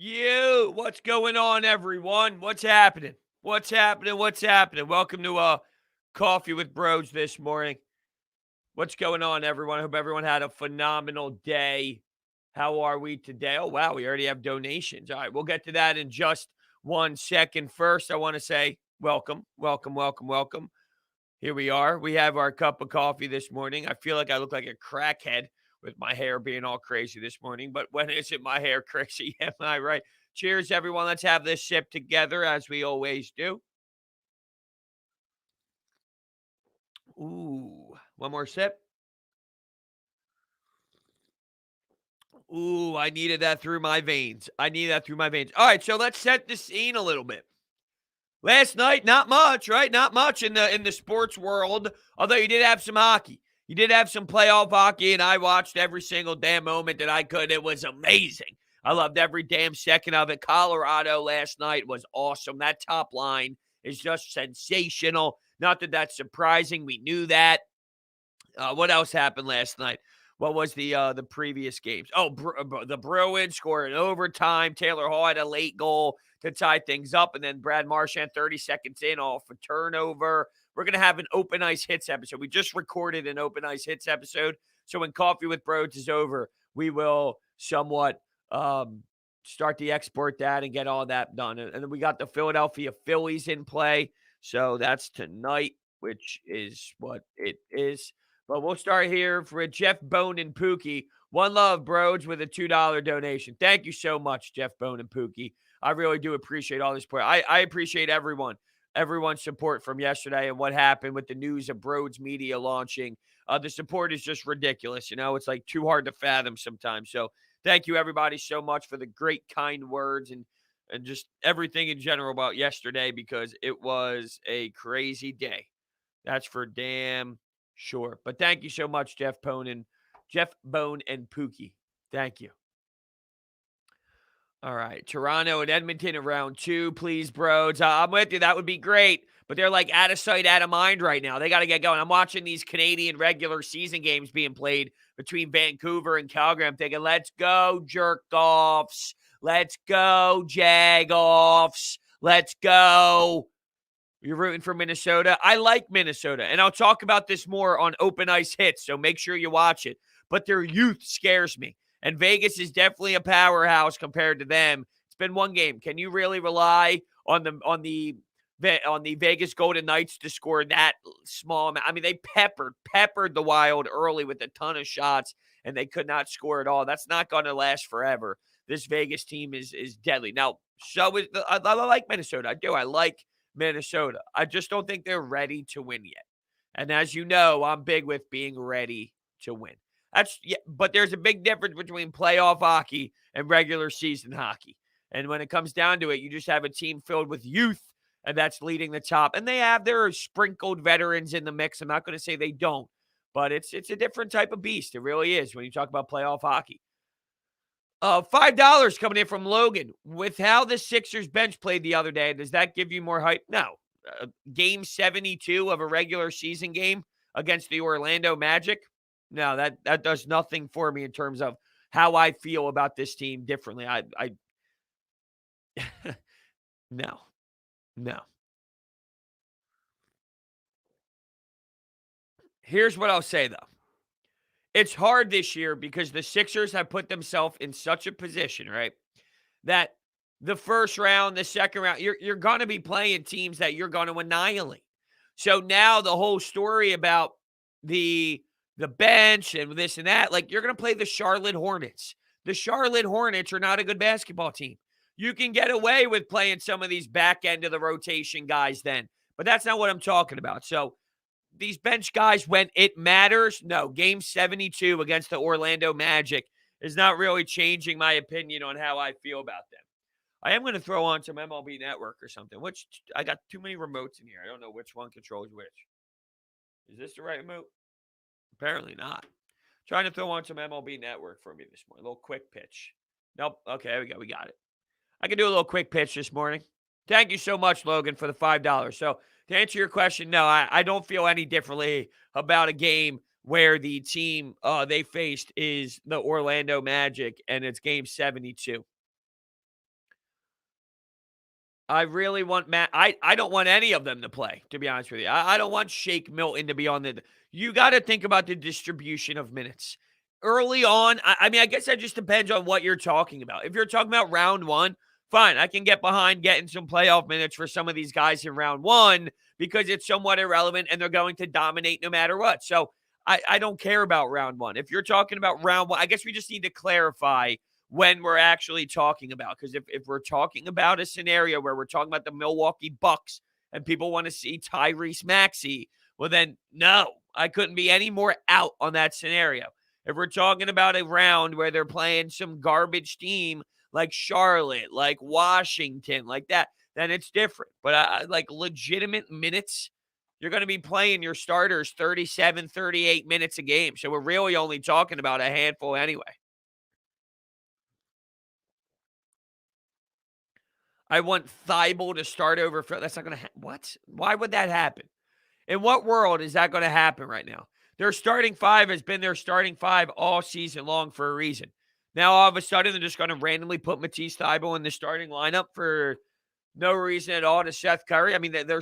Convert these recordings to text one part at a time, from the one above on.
What's going on, everyone? What's happening? What's happening? What's happening? Welcome to Coffee with Brodes this morning. What's going on, everyone? I hope everyone had a phenomenal day. How are we today? Oh, wow, we already have donations. All right, we'll get to that in just 1 second. First, I want to say welcome, welcome, welcome, welcome. Here we are. We have our cup of coffee this morning. I feel like I look like a crackhead with my hair being all crazy this morning, but when isn't my hair crazy? Am I right? Cheers, everyone. Let's have this sip together as we always do. Ooh, one more sip. Ooh, I needed that through my veins. I need that through my veins. All right, so let's set the scene a little bit. Last night, not much, right? Not much in the sports world. Although you did have some hockey. You did have some playoff hockey, and I watched every single damn moment that I could. It was amazing. I loved every damn second of it. Colorado last night was awesome. That top line is just sensational. Not that that's surprising. We knew that. What else happened last night? What was the previous games? Oh, the Bruins scored in overtime. Taylor Hall had a late goal to tie things up, and then Brad Marchand 30 seconds in off a turnover. We're gonna have an Open Ice Hits episode. We just recorded an Open Ice Hits episode, so when Coffee with Brodes is over, we will somewhat start to export that and get all that done. And then we got the Philadelphia Phillies in play, so that's tonight, which is what it is. But we'll start here for Jeff Bone and Pookie. One love, Brodes, with a $2 donation. Thank you so much, Jeff Bone and Pookie. I really do appreciate all this support. I appreciate everyone's support from yesterday and what happened with the news of Brodes Media launching. The support is just ridiculous. You know, it's like too hard to fathom sometimes. So thank you, everybody, so much for the great, kind words and just everything in general about yesterday because it was a crazy day. That's for damn sure. But thank you so much, Jeff Bone and Pookie. Thank you. All right. Toronto and Edmonton in round 2, please, Brodes. I'm with you. That would be great. But they're like out of sight, out of mind right now. They got to get going. I'm watching these Canadian regular season games being played between Vancouver and Calgary. I'm thinking, let's go, jerk-offs. Let's go, jag-offs. Let's go. You're rooting for Minnesota? I like Minnesota, and I'll talk about this more on Open Ice Hits, so make sure you watch it. But their youth scares me, and Vegas is definitely a powerhouse compared to them. It's been one game. Can you really rely on the Vegas Golden Knights to score that small amount? I mean, they peppered the Wild early with a ton of shots, and they could not score at all. That's not going to last forever. This Vegas team is deadly. Now, I like Minnesota. I do. I like Minnesota. I just don't think they're ready to win yet. And as you know, I'm big with being ready to win. But there's a big difference between playoff hockey and regular season hockey. And when it comes down to it, you just have a team filled with youth, and that's leading the top. And there are sprinkled veterans in the mix. I'm not going to say they don't, but it's a different type of beast. It really is when you talk about playoff hockey. $5 coming in from Logan. With how the Sixers bench played the other day, does that give you more hype? No. Game 72 of a regular season game against the Orlando Magic? No, that does nothing for me in terms of how I feel about this team differently. I no. No. Here's what I'll say, though. It's hard this year because the Sixers have put themselves in such a position, right, that the first round, the second round, you're going to be playing teams that you're going to annihilate. So now the whole story about the bench and this and that, like you're going to play the Charlotte Hornets. The Charlotte Hornets are not a good basketball team. You can get away with playing some of these back end of the rotation guys then, but that's not what I'm talking about. So these bench guys when it matters, no, game 72 against the Orlando Magic is not really changing my opinion on how I feel about them. I am going to throw on some MLB Network or something, which I got too many remotes in here. I don't know which one controls which. Is this the right remote? Apparently not. Trying to throw on some MLB Network for me this morning. A little quick pitch. Nope. Okay, there we go. We got it. I can do a little quick pitch this morning. Thank you so much, Logan, for the $5. So to answer your question, no, I don't feel any differently about a game where the team they faced is the Orlando Magic, and it's game 72. I really want Matt. I don't want any of them to play, to be honest with you. I don't want Shake Milton to be on the. You got to think about the distribution of minutes. Early on, I mean, I guess that just depends on what you're talking about. If you're talking about round one, fine. I can get behind getting some playoff minutes for some of these guys in round one because it's somewhat irrelevant and they're going to dominate no matter what. So I don't care about round one. If you're talking about round one, I guess we just need to clarify when we're actually talking about. Because if we're talking about a scenario where we're talking about the Milwaukee Bucks and people want to see Tyrese Maxey, well then, no, I couldn't be any more out on that scenario. If we're talking about a round where they're playing some garbage team like Charlotte, like Washington, like that, then it's different. But like legitimate minutes, you're going to be playing your starters 37, 38 minutes a game. So we're really only talking about a handful anyway. I want Thibault to start over. That's not going to what? Why would that happen? In what world is that going to happen right now? Their starting five has been their starting five all season long for a reason. Now, all of a sudden, they're just going to randomly put Matisse Thibault in the starting lineup for no reason at all to Seth Curry. I mean, their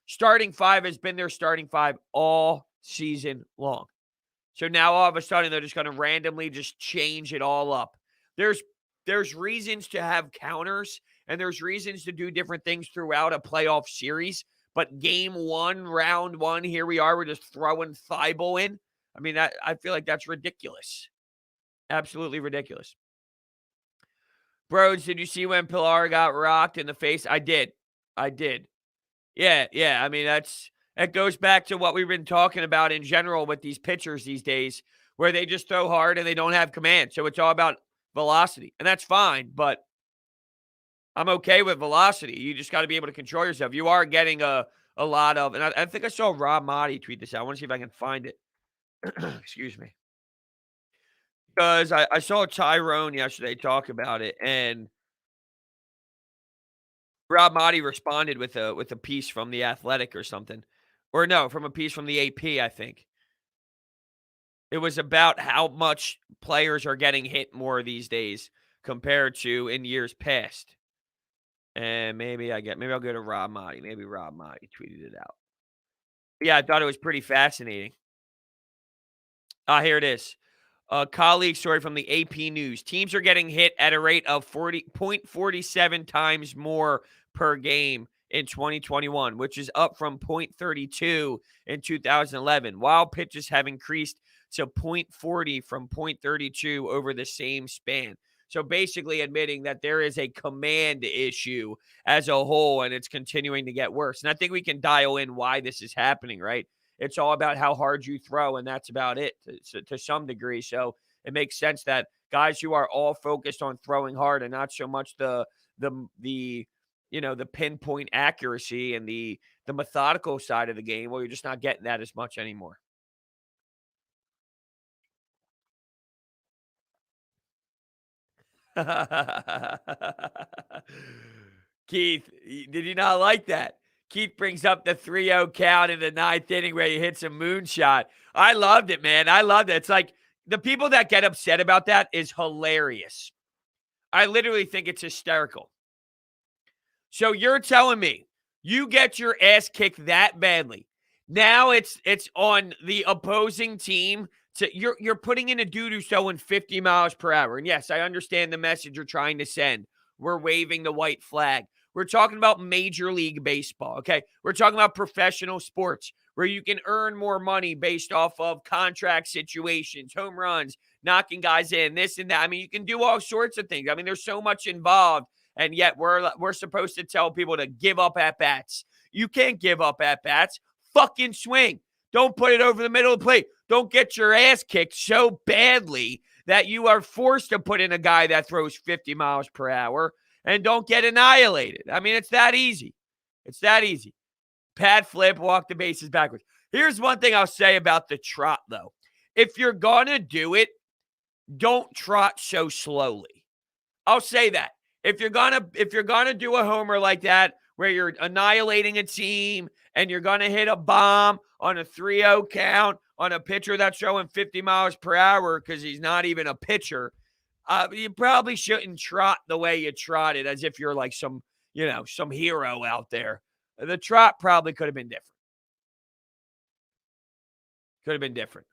starting five has been their starting five all season long. So now, all of a sudden, they're just going to randomly just change it all up. There's reasons to have counters, and there's reasons to do different things throughout a playoff series. But game one, round one, here we are. We're just throwing Thibault in. I mean, I feel like that's ridiculous. Absolutely ridiculous. Brodes, did you see when Pilar got rocked in the face? I did. Yeah. I mean, that goes back to what we've been talking about in general with these pitchers these days, where they just throw hard and they don't have command. So it's all about velocity. And that's fine, but I'm okay with velocity. You just got to be able to control yourself. You are getting a lot of, and I think I saw Rob Motti tweet this out. I want to see if I can find it. Excuse me. Because I saw Tyrone yesterday talk about it, and Rob Motti responded with a piece from The Athletic or something. Or no, from a piece from the AP, I think. It was about how much players are getting hit more these days compared to in years past. And maybe I'll go to Rob Motti. Maybe Rob Motti tweeted it out. Yeah, I thought it was pretty fascinating. Here it is. A colleague story from the AP News. Teams are getting hit at a rate of 0.47 times more per game in 2021, which is up from 0.32 in 2011, while pitches have increased to 0.40 from 0.32 over the same span. So basically admitting that there is a command issue as a whole, and it's continuing to get worse. And I think we can dial in why this is happening, right? It's all about how hard you throw, and that's about it to some degree. So it makes sense that guys who are all focused on throwing hard and not so much the pinpoint accuracy and the methodical side of the game, well, you're just not getting that as much anymore. Keith, did you not like that? Keith brings up the 3-0 count in the ninth inning where he hits a moonshot. I loved it, man. I loved it. It's like the people that get upset about that is hilarious. I literally think it's hysterical. So you're telling me you get your ass kicked that badly. Now it's on the opposing team you're putting in a dude who's throwing 50 miles per hour. And yes, I understand the message you're trying to send. We're waving the white flag. We're talking about Major League Baseball, okay? We're talking about professional sports where you can earn more money based off of contract situations, home runs, knocking guys in, this and that. I mean, you can do all sorts of things. I mean, there's so much involved, and yet we're supposed to tell people to give up at-bats. You can't give up at-bats. Fucking swing. Don't put it over the middle of the plate. Don't get your ass kicked so badly that you are forced to put in a guy that throws 50 miles per hour and don't get annihilated. I mean, it's that easy. It's that easy. Pad flip, walk the bases backwards. Here's one thing I'll say about the trot, though. If you're going to do it, don't trot so slowly. I'll say that. If you're gonna do a homer like that, where you're annihilating a team and you're going to hit a bomb on a 3-0 count on a pitcher that's throwing 50 miles per hour because he's not even a pitcher, you probably shouldn't trot the way you trot it as if you're like some, some hero out there. The Trot probably could have been different. Could have been different.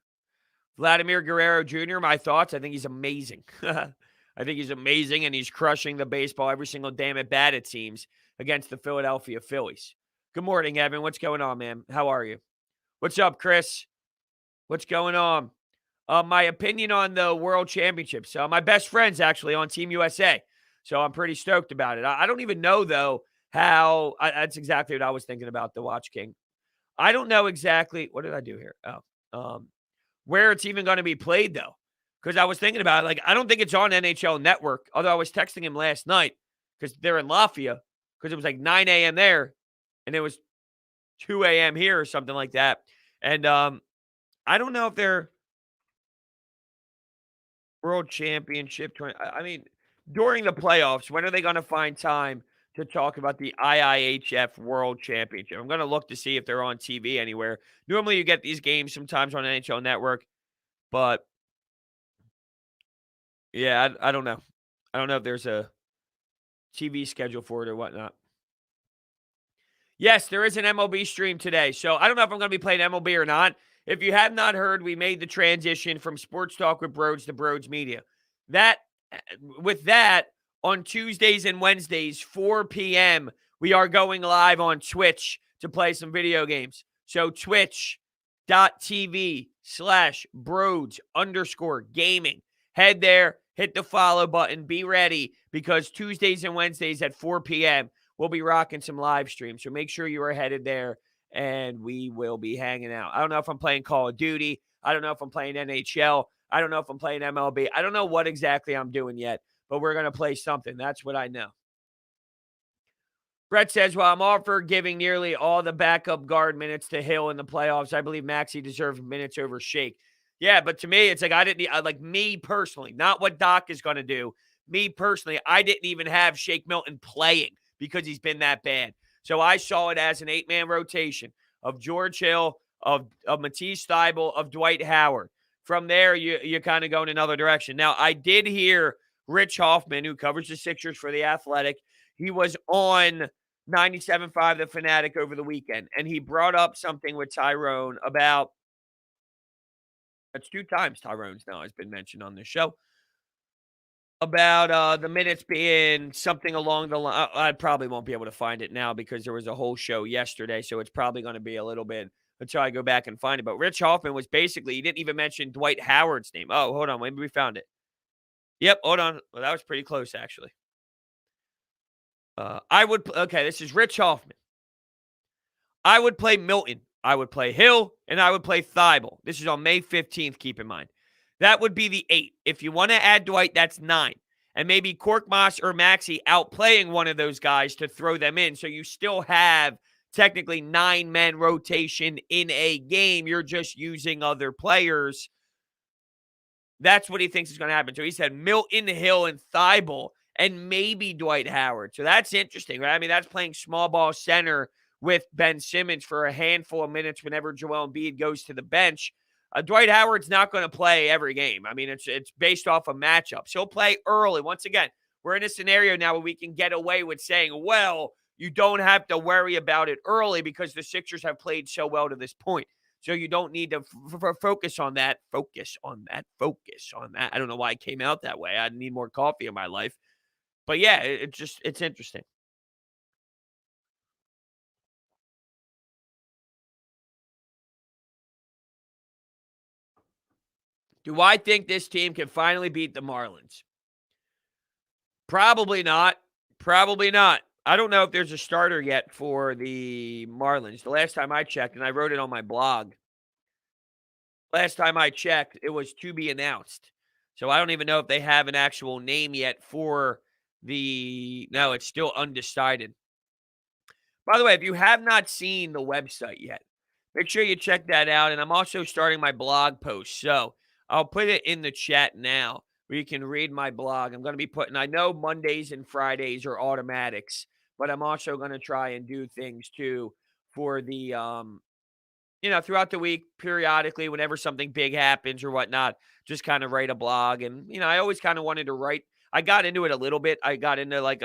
Vladimir Guerrero Jr., my thoughts, I think he's amazing. I think he's amazing, and he's crushing the baseball every single damn at bat, it seems, against the Philadelphia Phillies. Good morning, Evan. What's going on, man? How are you? What's up, Chris? What's going on? My opinion on the World Championships. My best friend's actually on Team USA, so I'm pretty stoked about it. I don't even know, though, how – that's exactly what I was thinking about, the Watch King. I don't know exactly – what did I do here? Where it's even going to be played, though, because I was thinking about it. Like, I don't think it's on NHL Network, although I was texting him last night because they're in Lafayette because it was like 9 a.m. there, and it was 2 a.m. here or something like that. And I don't know if they're World Championship. I mean, during the playoffs, when are they going to find time to talk about the IIHF World Championship? I'm going to look to see if they're on TV anywhere. Normally, you get these games sometimes on NHL Network, but yeah, I don't know. I don't know if there's a TV schedule for it or whatnot. Yes, there is an MLB stream today, so I don't know if I'm going to be playing MLB or not. If you have not heard, we made the transition from Sports Talk with Brodes to Brodes Media. With that, on Tuesdays and Wednesdays, 4 p.m., we are going live on Twitch to play some video games. So twitch.tv/Brodes_gaming. Head there, hit the follow button, be ready, because Tuesdays and Wednesdays at 4 p.m., we'll be rocking some live streams. So make sure you are headed there, and we will be hanging out. I don't know if I'm playing Call of Duty. I don't know if I'm playing NHL. I don't know if I'm playing MLB. I don't know what exactly I'm doing yet, but we're going to play something. That's what I know. Brett says, well, I'm all for giving nearly all the backup guard minutes to Hill in the playoffs. I believe Maxey deserves minutes over Shake. Yeah, but to me, it's like like me personally, not what Doc is going to do. Me personally, I didn't even have Shake Milton playing because he's been that bad. So I saw it as an 8-man rotation of George Hill, of Matisse Thybulle, of Dwight Howard. From there, you kind of go in another direction. Now, I did hear Rich Hoffman, who covers the Sixers for The Athletic. He was on 97.5 The Fanatic over the weekend, and he brought up something with Tyrone about – that's 2 times Tyrone's now has been mentioned on this show – about the minutes being something along the line. I probably won't be able to find it now because there was a whole show yesterday, so it's probably going to be a little bit until I go back and find it. But Rich Hoffman was basically, he didn't even mention Dwight Howard's name. Oh, hold on. Maybe we found it. Yep, hold on. Well, that was pretty close, actually. Okay, this is Rich Hoffman. I would play Milton. I would play Hill, and I would play Thybulle. This is on May 15th, keep in mind. That would be the 8. If you want to add Dwight, that's 9. And maybe Korkmaz or Maxey outplaying one of those guys to throw them in. So you still have technically 9-man rotation in a game. You're just using other players. That's what he thinks is going to happen. So he said Milton, Hill, and Thybulle, and maybe Dwight Howard. So that's interesting, right? I mean, that's playing small ball center with Ben Simmons for a handful of minutes whenever Joel Embiid goes to the bench. Dwight Howard's not going to play every game. I mean, it's based off of matchups. He'll play early. Once again, we're in a scenario now where we can get away with saying, well, you don't have to worry about it early because the Sixers have played so well to this point. So you don't need to focus on that. Focus on that. I don't know why it came out that way. I need more coffee in my life. But yeah, it's interesting. Do I think this team can finally beat the Marlins? Probably not. Probably not. I don't know if there's a starter yet for the Marlins. The last time I checked, and I wrote it on my blog, last time I checked, it was to be announced. So I don't even know if they have an actual name yet for no, it's still undecided. By the way, if you have not seen the website yet, make sure you check that out. And I'm also starting my blog post. So I'll put it in the chat now where you can read my blog. I'm going to be I know Mondays and Fridays are automatics, but I'm also going to try and do things too for the, throughout the week, periodically, whenever something big happens or whatnot, just kind of write a blog. And, I always kind of wanted to write. I got into it a little bit. I got into like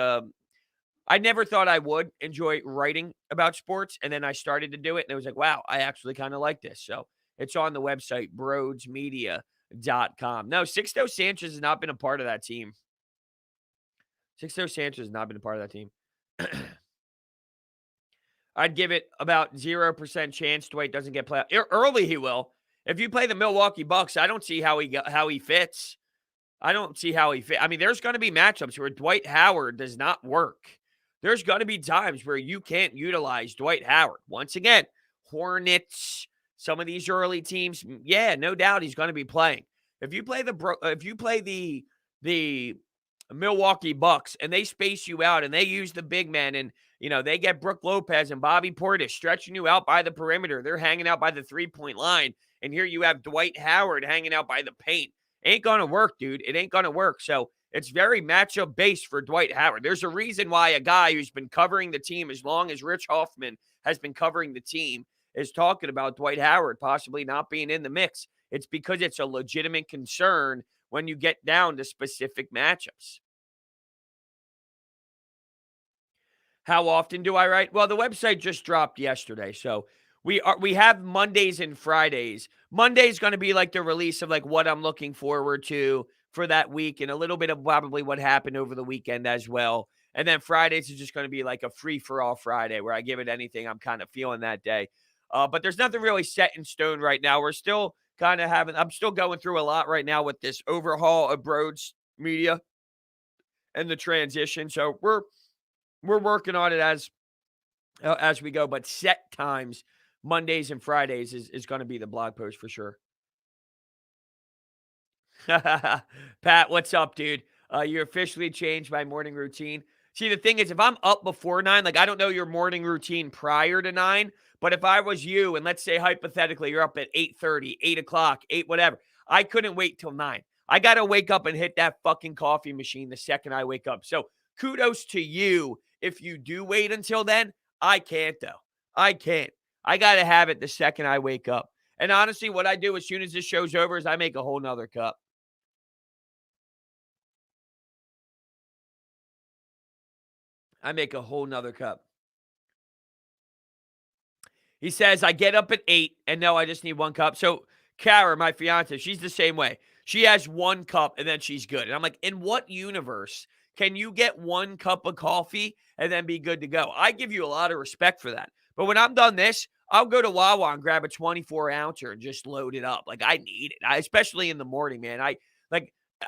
I never thought I would enjoy writing about sports, and then I started to do it, and it was like, wow, I actually kind of like this. So it's on the website, brodesmedia.com. No, Sixto Sanchez has not been a part of that team. Sixto Sanchez has not been a part of that team. I'd give it about 0% chance Dwight doesn't get playoff. Early he will. If you play the Milwaukee Bucks, I don't see how he fits. I don't see how he fits. I mean, there's going to be matchups where Dwight Howard does not work. There's going to be times where you can't utilize Dwight Howard. Once again, Hornets, some of these early teams, yeah, no doubt he's going to be playing. If you play the Milwaukee Bucks and they space you out and they use the big man and they get Brook Lopez and Bobby Portis stretching you out by the perimeter. They're hanging out by the 3-point line. And here you have Dwight Howard hanging out by the paint. Ain't going to work, dude. It ain't going to work. So it's very matchup based for Dwight Howard. There's a reason why a guy who's been covering the team as long as Rich Hoffman has been covering the team is talking about Dwight Howard possibly not being in the mix. It's because it's a legitimate concern when you get down to specific matchups. How often do I write? Well, the website just dropped yesterday, so we have Mondays and Fridays. Monday's going to be like the release of like what I'm looking forward to for that week and a little bit of probably what happened over the weekend as well. And then Fridays is just going to be like a free-for-all Friday where I give it anything I'm kind of feeling that day. But there's nothing really set in stone right now. We're still I'm still going through a lot right now with this overhaul of Brodes Media and the transition. So we're working on it as we go, but set times, Mondays and Fridays is going to be the blog post for sure. Pat, what's up, dude? You officially changed my morning routine. See, the thing is, if I'm up before 9, like I don't know your morning routine prior to 9, but if I was you, and let's say hypothetically you're up at 8:30, 8 o'clock, 8 whatever, I couldn't wait till 9. I got to wake up and hit that fucking coffee machine the second I wake up. So kudos to you if you do wait until then. I can't, though. I can't. I got to have it the second I wake up. And honestly, what I do as soon as this show's over is I make a whole nother cup. I make a whole nother cup. He says, I get up at 8, and no, I just need one cup. So Kara, my fiance, she's the same way. She has one cup, and then she's good. And I'm like, in what universe can you get one cup of coffee and then be good to go? I give you a lot of respect for that. But when I'm done this, I'll go to Wawa and grab a 24-ouncer and just load it up. Like, I need it, especially in the morning, man.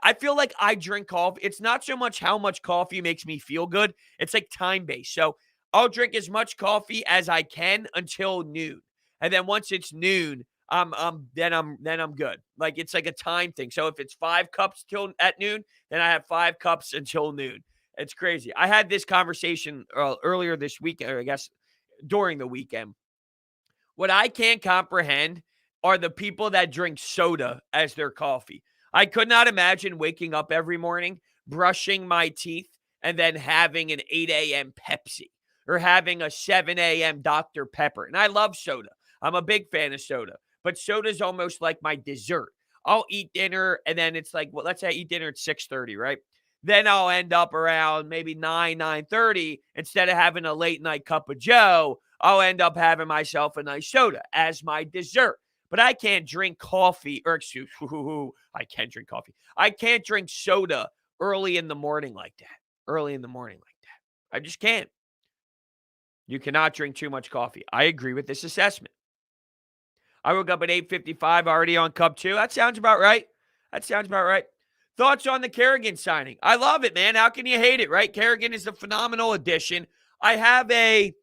I feel like I drink coffee. It's not so much how much coffee makes me feel good. It's like time-based. So I'll drink as much coffee as I can until noon. And then once it's noon, then I'm good. Like it's like a time thing. So if it's 5 cups till at noon, then I have 5 cups until noon. It's crazy. I had this conversation earlier this week, or I guess during the weekend. What I can't comprehend are the people that drink soda as their coffee. I could not imagine waking up every morning, brushing my teeth, and then having an 8 a.m. Pepsi or having a 7 a.m. Dr. Pepper. And I love soda. I'm a big fan of soda. But soda's almost like my dessert. I'll eat dinner, and then it's like, well, let's say I eat dinner at 6:30, right? Then I'll end up around maybe 9:30. Instead of having a late night cup of Joe, I'll end up having myself a nice soda as my dessert. But I can't drink coffee, I can't drink coffee. I can't drink soda early in the morning like that. I just can't. You cannot drink too much coffee. I agree with this assessment. I woke up at 8:55, already on cup 2. That sounds about right. Thoughts on the Kerrigan signing? I love it, man. How can you hate it, right? Kerrigan is a phenomenal addition. I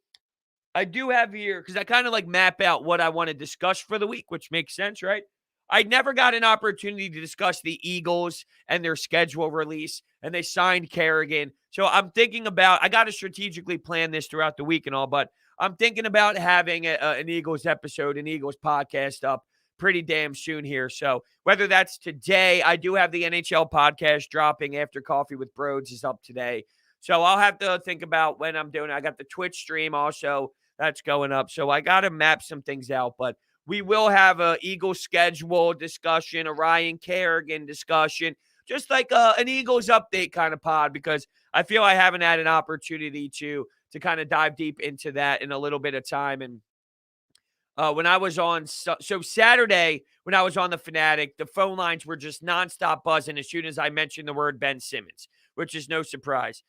do have here, because I kind of like map out what I want to discuss for the week, which makes sense, right? I never got an opportunity to discuss the Eagles and their schedule release, and they signed Kerrigan. So I'm thinking about, I got to strategically plan this throughout the week and all, but I'm thinking about having an Eagles episode, an Eagles podcast up pretty damn soon here. So whether that's today, I do have the NHL podcast dropping after Coffee with Brodes is up today. So I'll have to think about when I'm doing it. I got the Twitch stream also that's going up. So I got to map some things out, but we will have a Eagles schedule discussion, a Ryan Kerrigan discussion, just like an Eagles update kind of pod, because I feel I haven't had an opportunity to kind of dive deep into that in a little bit of time. And when I was on, so Saturday, when I was on the Fanatic, the phone lines were just nonstop buzzing as soon as I mentioned the word Ben Simmons, which is no surprise.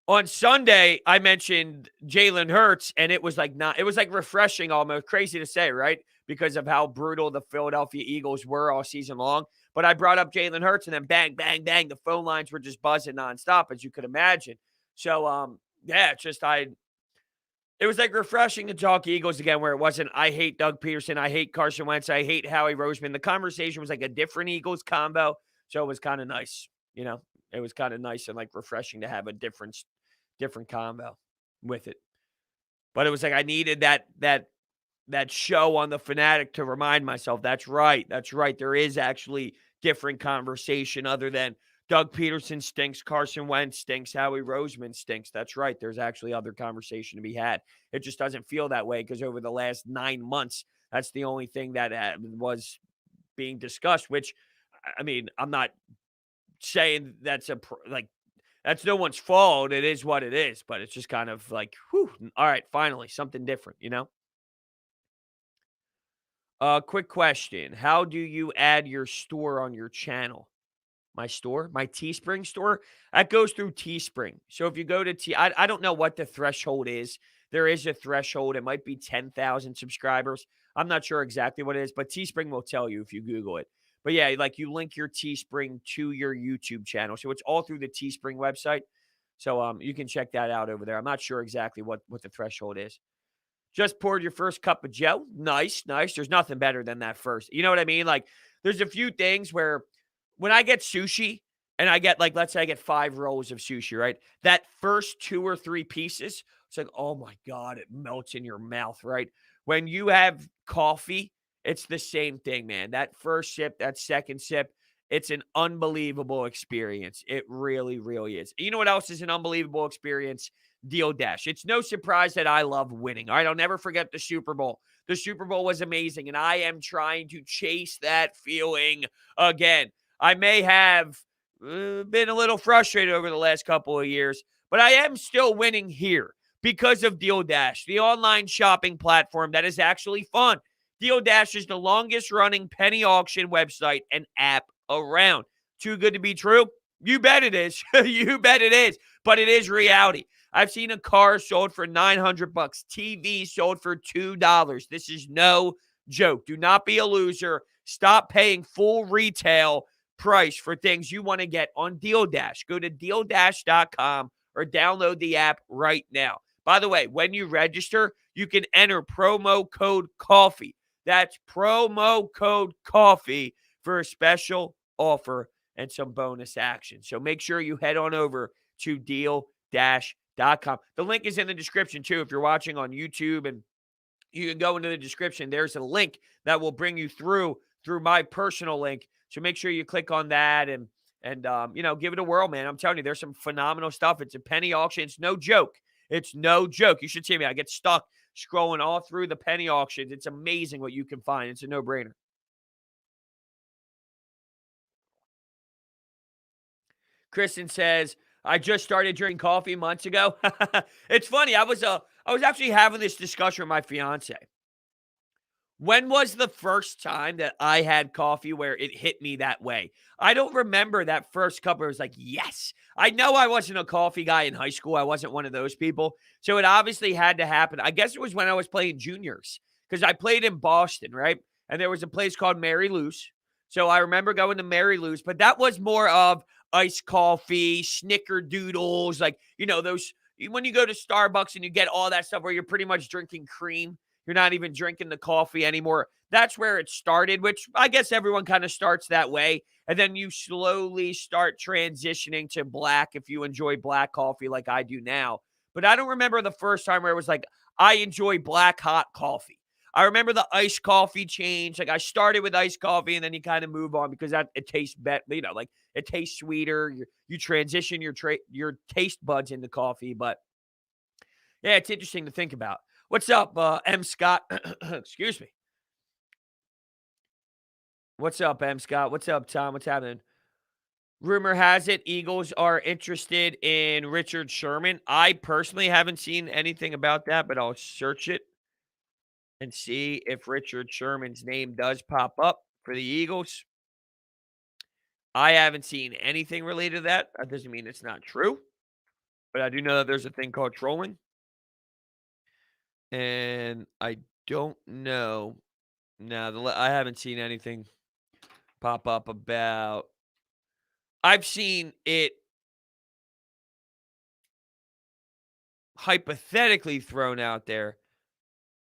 On Sunday, I mentioned Jalen Hurts, and it was like not, it was like refreshing almost. Crazy to say, right? Because of how brutal the Philadelphia Eagles were all season long. But I brought up Jalen Hurts, and then bang, bang, bang, the phone lines were just buzzing nonstop, as you could imagine. So, yeah, it was like refreshing to talk Eagles again, where it wasn't, I hate Doug Peterson, I hate Carson Wentz, I hate Howie Roseman. The conversation was like a different Eagles combo. So it was kind of nice, It was kind of nice and like refreshing to have a different combo with it. But it was like I needed that show on the Fanatic to remind myself, that's right. That's right. There is actually different conversation other than Doug Peterson stinks, Carson Wentz stinks, Howie Roseman stinks. That's right. There's actually other conversation to be had. It just doesn't feel that way because over the last 9 months, that's the only thing that was being discussed, which, I mean, I'm not saying that's that's no one's fault. It is what it is, but it's just kind of like, whew, all right, finally, something different. Quick question. How do you add your store on your channel? My store? My Teespring store? That goes through Teespring. So if you go to I don't know what the threshold is. There is a threshold. It might be 10,000 subscribers. I'm not sure exactly what it is, but Teespring will tell you if you Google it. But yeah, like you link your Teespring to your YouTube channel. So it's all through the Teespring website. So you can check that out over there. I'm not sure exactly what the threshold is. Just poured your first cup of Joe. Nice, nice. There's nothing better than that first. You know what I mean? Like, there's a few things where when I get sushi and I get, like, let's say I get 5 rolls of sushi, right? That first 2 or 3 pieces, it's like, oh my God, it melts in your mouth, right? When you have coffee, it's the same thing, man. That first sip, that second sip, it's an unbelievable experience. It really, really is. You know what else is an unbelievable experience? Deal Dash. It's no surprise that I love winning. All right, I'll never forget the Super Bowl. The Super Bowl was amazing, and I am trying to chase that feeling again. I may have been a little frustrated over the last couple of years, but I am still winning here because of Deal Dash, the online shopping platform that is actually fun. Deal Dash is the longest running penny auction website and app around. Too good to be true? You bet it is. You bet it is. But it is reality. I've seen a car sold for $900, TV sold for $2. This is no joke. Do not be a loser. Stop paying full retail price for things you want to get on Deal Dash. Go to DealDash.com or download the app right now. By the way, when you register, you can enter promo code COFFEE. That's promo code COFFEE for a special offer and some bonus action. So make sure you head on over to DealDash.com. The link is in the description too. If you're watching on YouTube, and you can go into the description, there's a link that will bring you through my personal link. So make sure you click on that and give it a whirl, man. I'm telling you, there's some phenomenal stuff. It's a penny auction. It's no joke. It's no joke. You should see me. I get stuck scrolling all through the penny auctions. It's amazing what you can find. It's a no-brainer. Kristen says, I just started drinking coffee months ago. It's funny. I was actually having this discussion with my fiance. When was the first time that I had coffee where it hit me that way? I don't remember that first cup where it was like, yes. I know I wasn't a coffee guy in high school. I wasn't one of those people. So it obviously had to happen. I guess it was when I was playing juniors because I played in Boston, right? And there was a place called Mary Lou's. So I remember going to Mary Lou's, but that was more of iced coffee, snickerdoodles, like, those, when you go to Starbucks and you get all that stuff where you're pretty much drinking cream. You're not even drinking the coffee anymore. That's where it started, which I guess everyone kind of starts that way. And then you slowly start transitioning to black if you enjoy black coffee like I do now. But I don't remember the first time where it was like, I enjoy black hot coffee. I remember the iced coffee change. Like I started with iced coffee and then you kind of move on because it tastes better, like it tastes sweeter. You transition your taste buds into coffee. But yeah, it's interesting to think about. What's up, M. Scott? Excuse me. What's up, M. Scott? What's up, Tom? What's happening? Rumor has it Eagles are interested in Richard Sherman. I personally haven't seen anything about that, but I'll search it and see if Richard Sherman's name does pop up for the Eagles. I haven't seen anything related to that. That doesn't mean it's not true, but I do know that there's a thing called trolling. And I don't know. No, I haven't seen anything pop up about. I've seen it hypothetically thrown out there.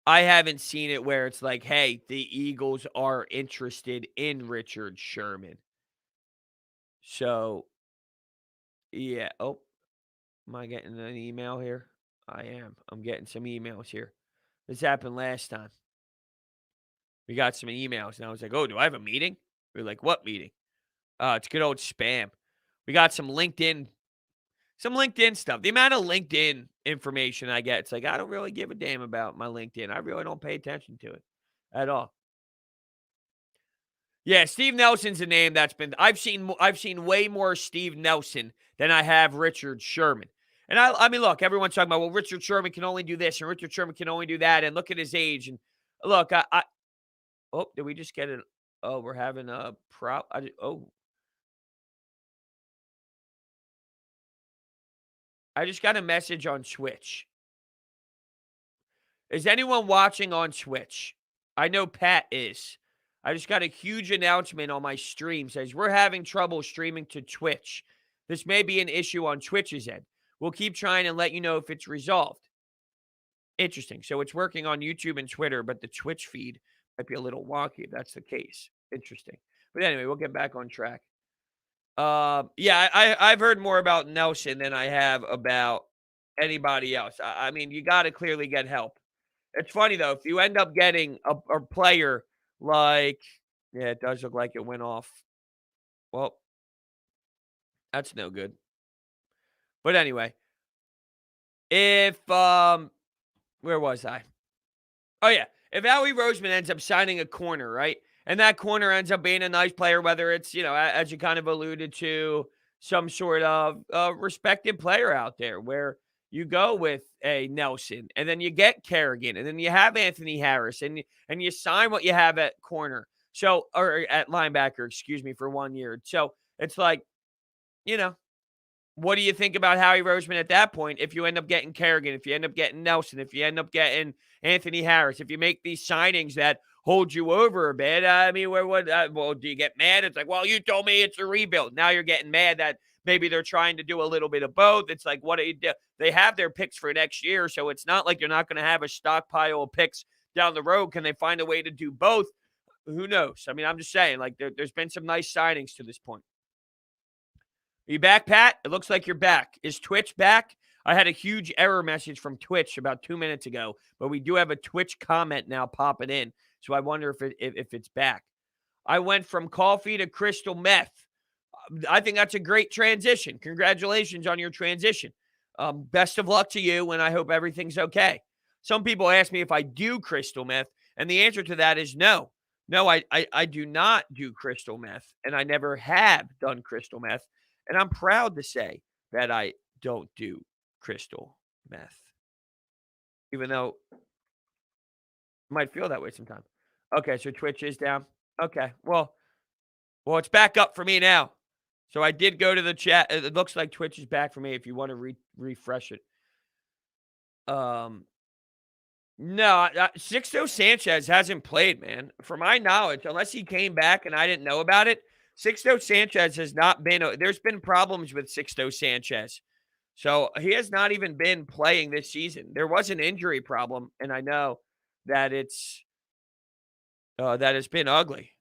I haven't seen it where it's like, hey, the Eagles are interested in Richard Sherman. So, yeah. Oh, am I getting an email here? I am. I'm getting some emails here. This happened last time. We got some emails, and I was like, oh, do I have a meeting? We are like, what meeting? It's good old spam. We got some LinkedIn stuff. The amount of LinkedIn information I get, it's like, I don't really give a damn about my LinkedIn. I really don't pay attention to it at all. Yeah, Steve Nelson's a name that's been I've seen way more Steve Nelson than I have Richard Sherman. And I mean, look, everyone's talking about, well, Richard Sherman can only do this and Richard Sherman can only do that, and look at his age. And look, oh, did we just get it? Oh, we're having a I just got a message on Switch. Is anyone watching on Switch? I know Pat is. I just got a huge announcement on my stream. Says we're having trouble streaming to Twitch. This may be an issue on Twitch's end. We'll keep trying and let you know if it's resolved. Interesting. So it's working on YouTube and Twitter, but the Twitch feed might be a little wonky if that's the case. Interesting. But anyway, we'll get back on track. Yeah, I've heard more about Nelson than I have about anybody else. I mean, you got to clearly get help. It's funny though, if you end up getting a player like, yeah, it does look like it went off. Well, that's no good. But anyway, if where was I? Oh yeah, if Howie Roseman ends up signing a corner, right? And that corner ends up being a nice player, whether it's, as you kind of alluded to, some sort of respected player out there where you go with a Nelson and then you get Kerrigan and then you have Anthony Harris and you sign what you have at corner. So, or at linebacker, excuse me, for 1 year. So it's like, you know, what do you think about Howie Roseman at that point if you end up getting Kerrigan, if you end up getting Nelson, if you end up getting Anthony Harris, if you make these signings that hold you over a bit? I mean, well, do you get mad? It's like, well, you told me it's a rebuild. Now you're getting mad that maybe they're trying to do a little bit of both. It's like, what do you do? They have their picks for next year, so it's not like you're not going to have a stockpile of picks down the road. Can they find a way to do both? Who knows? I mean, I'm just saying, like, there's been some nice signings to this point. Are you back, Pat? It looks like you're back. Is Twitch back? I had a huge error message from Twitch about 2 minutes ago, but we do have a Twitch comment now popping in, so I wonder if it's back. I went from coffee to crystal meth. I think that's a great transition. Congratulations on your transition. Best of luck to you, and I hope everything's okay. Some people ask me if I do crystal meth, and the answer to that is no. No, I do not do crystal meth, and I never have done crystal meth. And I'm proud to say that I don't do crystal meth, even though I might feel that way sometimes. Okay, so Twitch is down. Okay, well, it's back up for me now. So I did go to the chat. It looks like Twitch is back for me. If you want to refresh it, no, Sixto Sanchez hasn't played, man. For my knowledge, unless he came back and I didn't know about it, Sixto Sanchez has not been. There's been problems with Sixto Sanchez, so he has not even been playing this season. There was an injury problem, and I know that it's been ugly.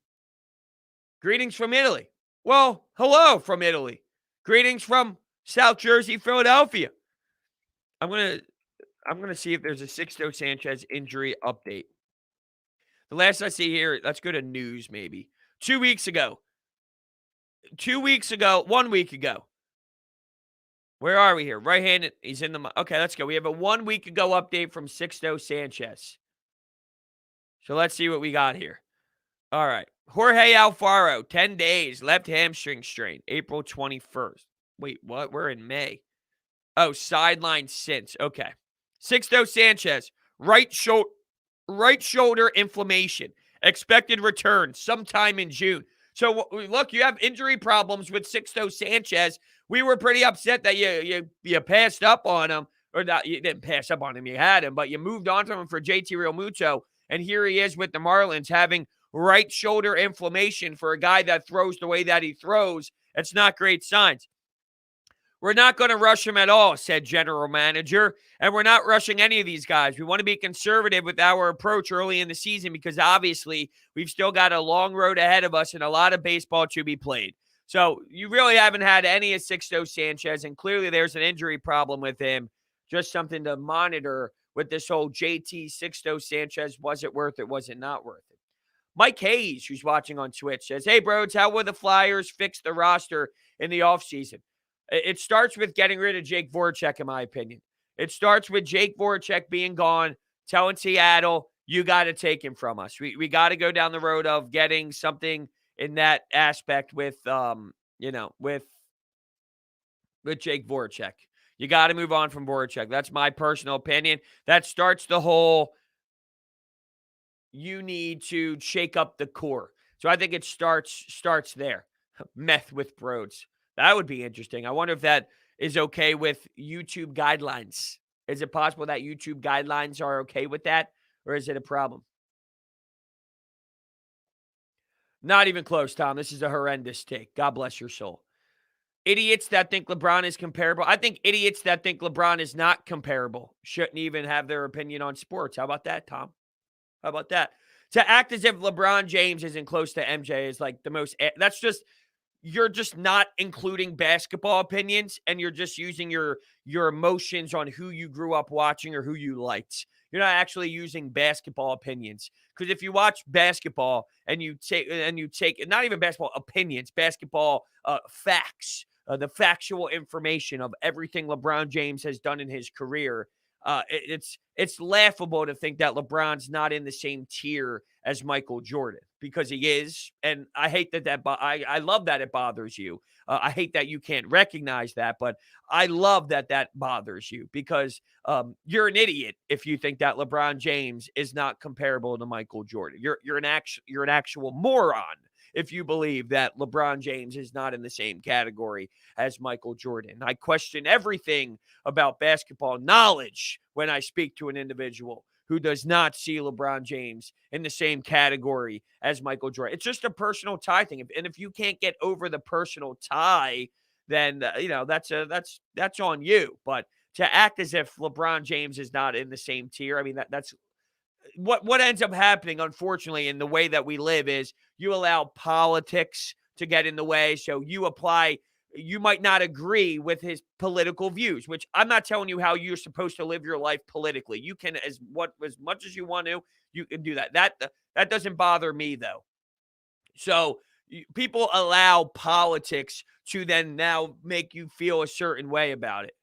Greetings from Italy. Well, hello from Italy. Greetings from South Jersey, Philadelphia. I'm gonna see if there's a Sixto Sanchez injury update. The last I see here, let's go to news maybe. 2 weeks ago. 1 week ago. Where are we here? Right-handed. He's in the. Okay, let's go. We have a 1 week ago update from Sixto Sanchez. So let's see what we got here. All right. Jorge Alfaro, 10 days, left hamstring strain, April 21st. Wait, what? We're in May. Oh, sideline since. Okay. Sixto Sanchez, right shoulder inflammation. Expected return sometime in June. So look, you have injury problems with Sixto Sanchez. We were pretty upset that you passed up on him, or not. You didn't pass up on him. You had him, but you moved on to him for JT Realmuto, and here he is with the Marlins having right shoulder inflammation for a guy that throws the way that he throws. It's not great signs. We're not going to rush him at all, said general manager, and we're not rushing any of these guys. We want to be conservative with our approach early in the season because obviously we've still got a long road ahead of us and a lot of baseball to be played. So you really haven't had any of Sixto Sanchez, and clearly there's an injury problem with him. Just something to monitor with this whole JT Sixto Sanchez. Was it worth it? Was it not worth it? Mike Hayes, who's watching on Twitch, says, hey, Brodes, how will the Flyers fix the roster in the offseason? It starts with getting rid of Jake Voracek, in my opinion. It starts with Jake Voracek being gone, telling Seattle, you got to take him from us. We got to go down the road of getting something in that aspect with Jake Voracek. You got to move on from Voracek. That's my personal opinion. That starts the whole, you need to shake up the core. So I think it starts there. Meth with Brodes. That would be interesting. I wonder if that is okay with YouTube guidelines. Is it possible that YouTube guidelines are okay with that, or is it a problem? Not even close, Tom. This is a horrendous take. God bless your soul. Idiots that think LeBron is comparable. I think idiots that think LeBron is not comparable shouldn't even have their opinion on sports. How about that, Tom? How about that? To act as if LeBron James isn't close to MJ is like the most, that's just, you're just not including basketball opinions, and you're just using your emotions on who you grew up watching or who you liked. You're not actually using basketball opinions. Because if you watch basketball and you take not even basketball opinions, basketball facts, the factual information of everything LeBron James has done in his career, it's laughable to think that LeBron's not in the same tier as Michael Jordan, because he is. And I hate that I love that it bothers you. I hate that you can't recognize that, but I love that bothers you, because you're an idiot if you think that LeBron James is not comparable to Michael Jordan. You're an actual moron if you believe that LeBron James is not in the same category as Michael Jordan. I question everything about basketball knowledge when I speak to an individual who does not see LeBron James in the same category as Michael Jordan. It's just a personal tie thing. And if you can't get over the personal tie, then that's on you. But to act as if LeBron James is not in the same tier, I mean, that's what ends up happening, unfortunately, in the way that we live is you allow politics to get in the way. So you might not agree with his political views, which I'm not telling you how you're supposed to live your life politically. You can, as much as you want to, you can do that. That doesn't bother me, though. So people allow politics to then now make you feel a certain way about it.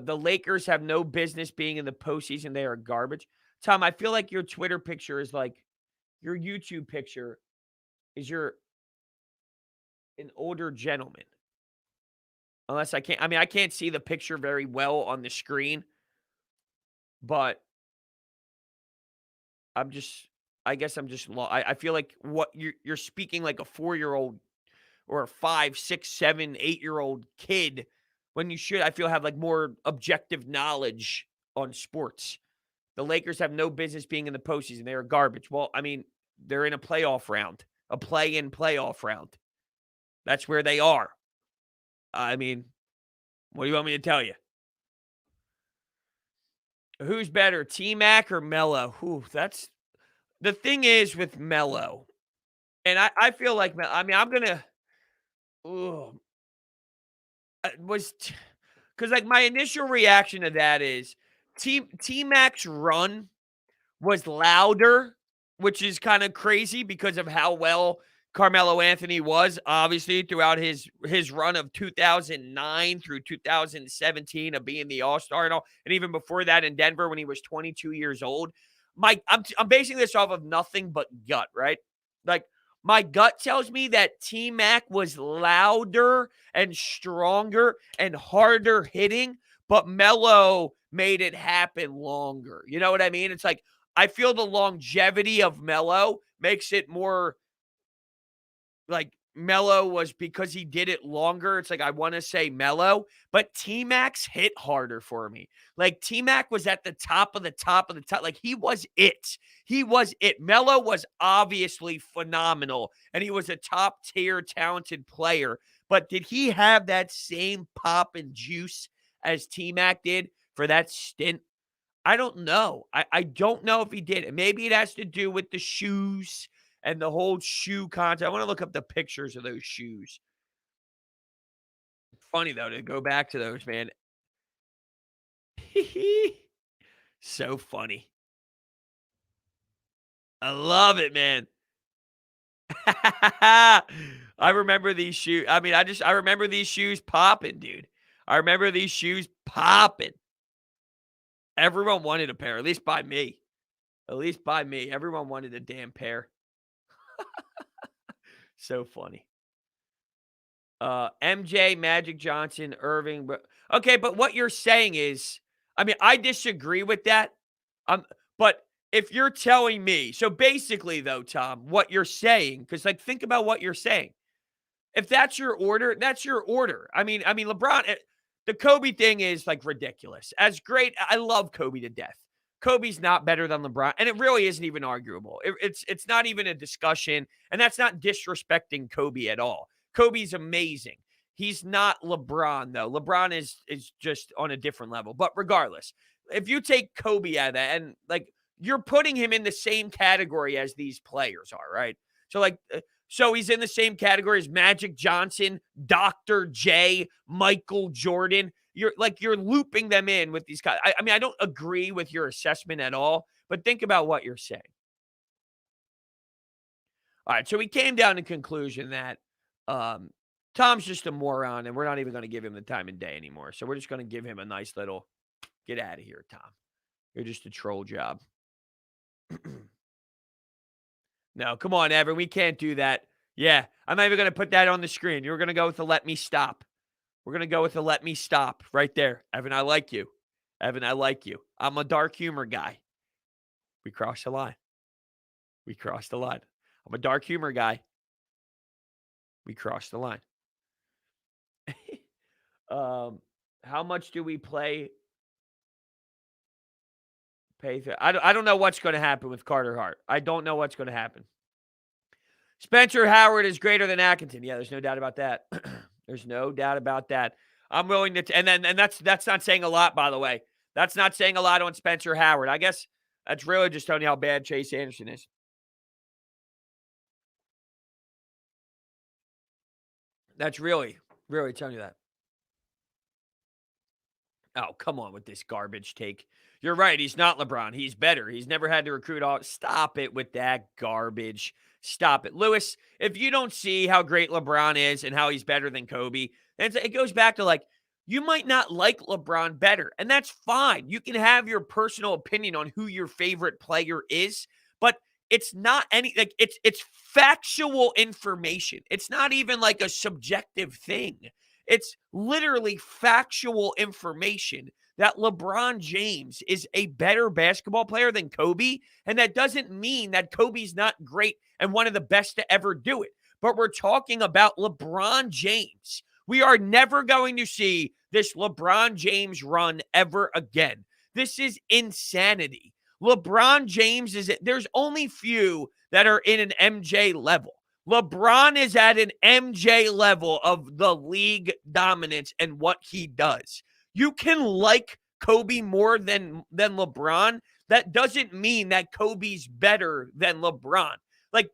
The Lakers have no business being in the postseason. They are garbage. Tom, I feel like your Twitter picture is like your YouTube picture is an older gentleman. Unless I can't see the picture very well on the screen, but I guess I'm just I feel like what you're speaking like a 4-year-old or a 5, 6, 7, 8-year-old kid, when you should, I feel, have like more objective knowledge on sports. The Lakers have no business being in the postseason. They are garbage. Well, I mean, they're in a playoff round, a play-in playoff round. That's where they are. I mean, what do you want me to tell you? Who's better, T-Mac or Melo? That's the thing is with Melo. And I feel like, I'm going to, because like my initial reaction to that is T-Mac's run was louder, which is kind of crazy because of how well Carmelo Anthony was, obviously, throughout his run of 2009 through 2017 of being the All-Star and all, and even before that in Denver when he was 22 years old. I'm basing this off of nothing but gut, right? Like, my gut tells me that T-Mac was louder and stronger and harder hitting, but Melo made it happen longer. You know what I mean? It's like I feel the longevity of Melo makes it more like Melo was because he did it longer. It's like I want to say Melo, but T Max hit harder for me. Like T Mac was at the top of the top of the top. Like he was it. He was it. Melo was obviously phenomenal, and he was a top tier talented player. But did he have that same pop and juice as T Mac did for that stint? I don't know. I don't know if he did. And maybe it has to do with the shoes and the whole shoe content. I want to look up the pictures of those shoes. Funny though to go back to those, man. So funny. I love it, man. I remember these shoes. I mean, I remember these shoes popping, dude. I remember these shoes popping. Everyone wanted a pair, at least by me. At least by me. Everyone wanted a damn pair. So funny. MJ, Magic Johnson, Irving. Okay, but what you're saying is, I mean, I disagree with that. But if you're telling me, so basically though, Tom, what you're saying, because like think about what you're saying. If that's your order, that's your order. I mean, LeBron, the Kobe thing is like ridiculous. As great, I love Kobe to death. Kobe's not better than LeBron, and it really isn't even arguable. It's not even a discussion, and that's not disrespecting Kobe at all. Kobe's amazing. He's not LeBron though. LeBron is just on a different level. But regardless, if you take Kobe out of that, and like you're putting him in the same category as these players are, right? So like, so he's in the same category as Magic Johnson, Dr. J, Michael Jordan. You're looping them in with these guys. I mean, I don't agree with your assessment at all, but think about what you're saying. All right, so we came down to conclusion that Tom's just a moron, and we're not even going to give him the time of day anymore. So we're just going to give him a nice little get out of here, Tom. You're just a troll job. No, come on, Evan. We can't do that. Yeah, I'm not even going to put that on the screen. You're going to go with the let me stop. We're going to go with the let me stop right there. Evan, I like you. Evan, I like you. I'm a dark humor guy. We crossed the line. We crossed the line. I'm a dark humor guy. We crossed the line. How much do we pay? I don't know what's going to happen with Carter Hart. I don't know what's going to happen. Spencer Howard is greater than Atkinson. Yeah, there's no doubt about that. There's no doubt about that. I'm willing to, and that's not saying a lot, by the way. That's not saying a lot on Spencer Howard. I guess that's really just telling you how bad Chase Anderson is. That's really telling you that. Oh, come on with this garbage take. You're right. He's not LeBron. He's better. He's never had to recruit all. Stop it with that garbage. Stop it. Lewis, if you don't see how great LeBron is and how he's better than Kobe, then it goes back to like, you might not like LeBron better, and that's fine. You can have your personal opinion on who your favorite player is, but it's not any like it's factual information. It's not even like a subjective thing. It's literally factual information that LeBron James is a better basketball player than Kobe. And that doesn't mean that Kobe's not great and one of the best to ever do it. But we're talking about LeBron James. We are never going to see this LeBron James run ever again. This is insanity. LeBron James there's only few that are in an MJ level. LeBron is at an MJ level of the league dominance and what he does. You can like Kobe more than LeBron. That doesn't mean that Kobe's better than LeBron. Like,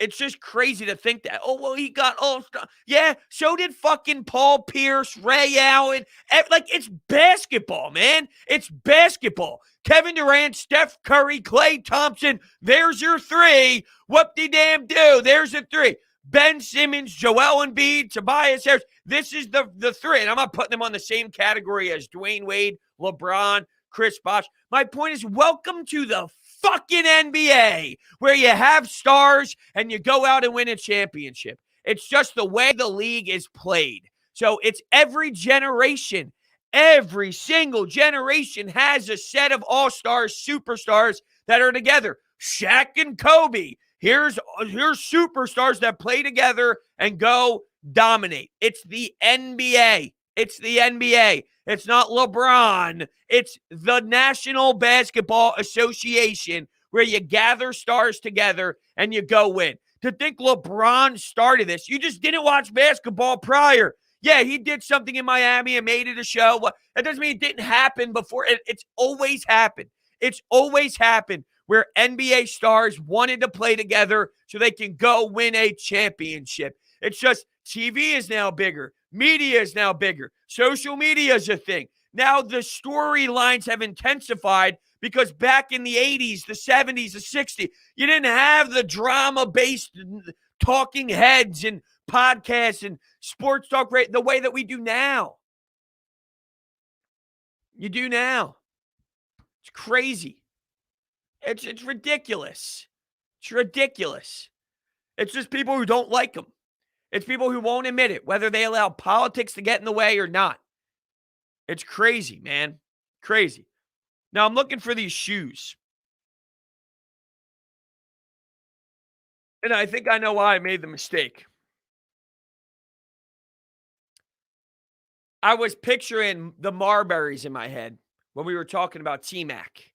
it's just crazy to think that. Oh, well, he got all stuff. Yeah, so did fucking Paul Pierce, Ray Allen. Like, it's basketball, man. It's basketball. Kevin Durant, Steph Curry, Klay Thompson. There's your three. Whoop-de-damn-do. There's the three. Ben Simmons, Joel Embiid, Tobias Harris. This is the three. And I'm not putting them on the same category as Dwayne Wade, LeBron, Chris Bosh. My point is, welcome to the fucking NBA where you have stars and you go out and win a championship. It's just the way the league is played. So it's every generation. Every single generation has a set of all-stars, superstars that are together. Shaq and Kobe. Here's superstars that play together and go dominate. It's the NBA. It's the NBA. It's not LeBron. It's the National Basketball Association where you gather stars together and you go win. To think LeBron started this, you just didn't watch basketball prior. Yeah, he did something in Miami and made it a show. That doesn't mean it didn't happen before. It's always happened. It's always happened where NBA stars wanted to play together so they can go win a championship. It's just TV is now bigger. Media is now bigger. Social media is a thing. Now the storylines have intensified because back in the 80s, the 70s, the 60s, you didn't have the drama-based talking heads and podcasts and sports talk the way that we do now. You do now. It's crazy. It's ridiculous. It's ridiculous. It's just people who don't like them. It's people who won't admit it, whether they allow politics to get in the way or not. It's crazy, man. Crazy. Now, I'm looking for these shoes. And I think I know why I made the mistake. I was picturing the Marburys in my head when we were talking about T-Mac.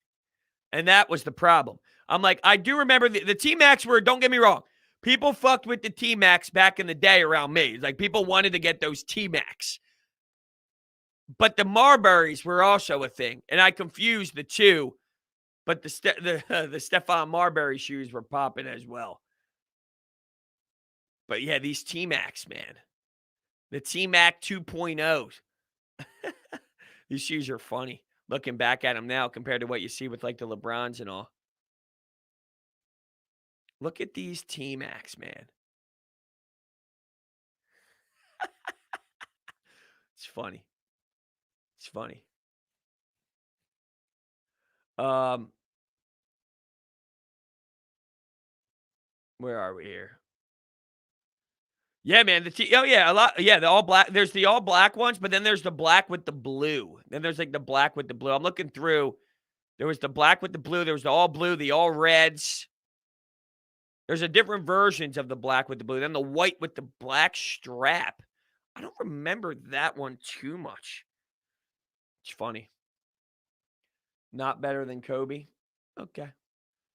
And that was the problem. I'm like, I do remember the T-Macs were, don't get me wrong, people fucked with the T-Macs back in the day around me. Like, people wanted to get those T-Macs. But the Marburys were also a thing. And I confused the two. But the Stephon Marbury shoes were popping as well. But yeah, these T-Macs, man. The T-Mac 2.0s. These shoes are funny. Looking back at them now compared to what you see with like the LeBrons and all. Look at these T-Macs, man. It's funny. It's funny. Where are we here? Yeah, man. A lot. Yeah, the all black. There's the all black ones, but then there's the black with the blue. Then there's like the black with the blue. I'm looking through. There was the black with the blue. There was the all blue, the all reds. There's a different versions of the black with the blue. Then the white with the black strap. I don't remember that one too much. It's funny. Not better than Kobe. Okay.